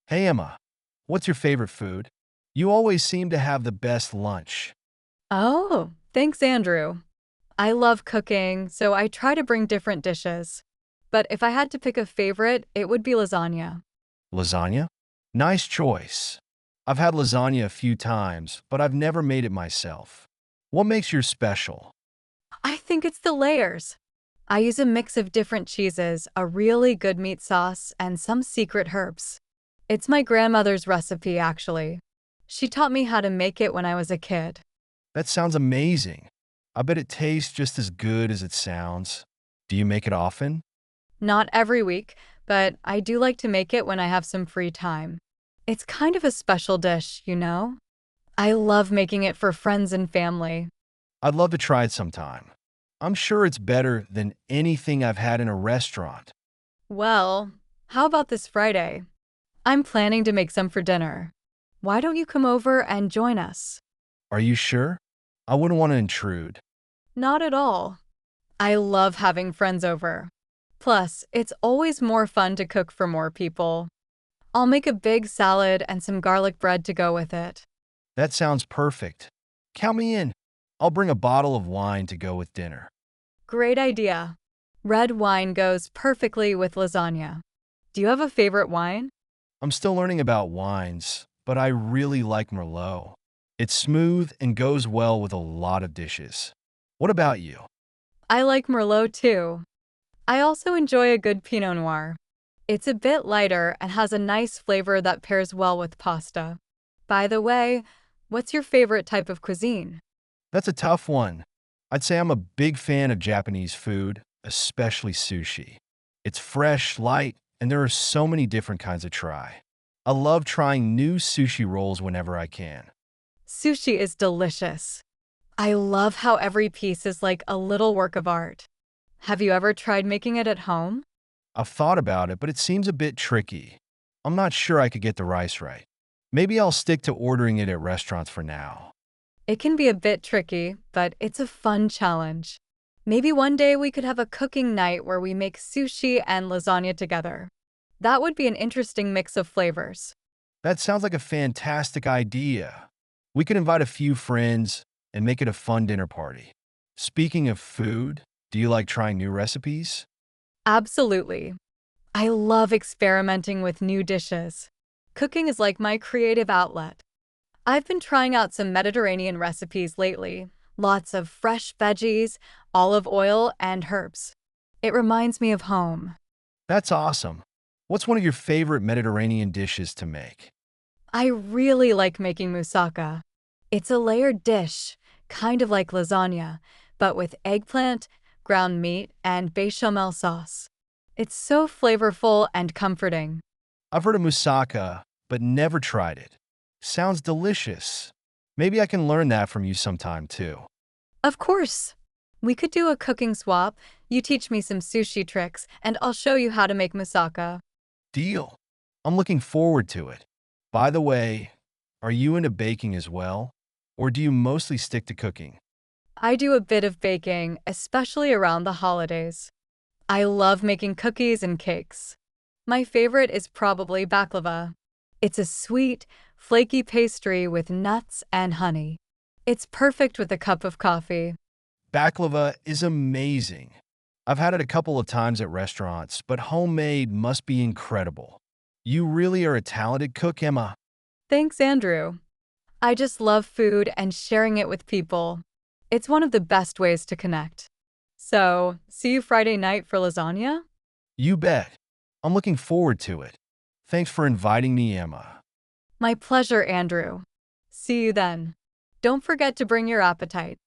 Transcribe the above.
Hey Emma, what's your favorite food? You always seem to have the best lunch. Oh, thanks, Andrew. I love cooking, so I try to bring different dishes. But if I had to pick a favorite, it would be lasagna. Lasagna? Nice choice. I've had lasagna a few times, but I've never made it myself. What makes yours special? I think it's the layers. I use a mix of different cheeses, a really good meat sauce, and some secret herbs. It's my grandmother's recipe, actually. She taught me how to make it when I was a kid. That sounds amazing. I bet it tastes just as good as it sounds. Do you make it often? Not every week, but I do like to make it when I have some free time. It's kind of a special dish, you know? I love making it for friends and family. I'd love to try it sometime. I'm sure it's better than anything I've had in a restaurant. Well, how about this Friday? I'm planning to make some for dinner. Why don't you come over and join us? Are you sure? I wouldn't want to intrude. Not at all. I love having friends over. Plus, it's always more fun to cook for more people. I'll make a big salad and some garlic bread to go with it. That sounds perfect. Count me in. I'll bring a bottle of wine to go with dinner. Great idea. Red wine goes perfectly with lasagna. Do you have a favorite wine? I'm still learning about wines, but I really like Merlot. It's smooth and goes well with a lot of dishes. What about you? I like Merlot too. I also enjoy a good Pinot Noir. It's a bit lighter and has a nice flavor that pairs well with pasta. By the way, what's your favorite type of cuisine? That's a tough one. I'd say I'm a big fan of Japanese food, especially sushi. It's fresh, light, and there are so many different kinds to try. I love trying new sushi rolls whenever I can. Sushi is delicious. I love how every piece is like a little work of art. Have you ever tried making it at home? I've thought about it, but it seems a bit tricky. I'm not sure I could get the rice right. Maybe I'll stick to ordering it at restaurants for now. It can be a bit tricky, but it's a fun challenge. Maybe one day we could have a cooking night where we make sushi and lasagna together. That would be an interesting mix of flavors. That sounds like a fantastic idea. We could invite a few friends and make it a fun dinner party. Speaking of food, do you like trying new recipes? Absolutely. I love experimenting with new dishes. Cooking is like my creative outlet. I've been trying out some Mediterranean recipes lately. Lots of fresh veggies, olive oil, and herbs. It reminds me of home. That's awesome. What's one of your favorite Mediterranean dishes to make? I really like making moussaka. It's a layered dish, kind of like lasagna, but with eggplant, ground meat, and bechamel sauce. It's so flavorful and comforting. I've heard of moussaka, but never tried it. Sounds delicious. Maybe I can learn that from you sometime too. Of course. We could do a cooking swap. You teach me some sushi tricks, and I'll show you how to make moussaka. Deal. I'm looking forward to it. By the way, are you into baking as well? Or do you mostly stick to cooking? I do a bit of baking, especially around the holidays. I love making cookies and cakes. My favorite is probably baklava. It's a sweet, flaky pastry with nuts and honey. It's perfect with a cup of coffee. Baklava is amazing. I've had it a couple of times at restaurants, but homemade must be incredible. You really are a talented cook, Emma. Thanks, Andrew. I just love food and sharing it with people. It's one of the best ways to connect. So, see you Friday night for lasagna? You bet. I'm looking forward to it. Thanks for inviting me, Emma. My pleasure, Andrew. See you then. Don't forget to bring your appetite.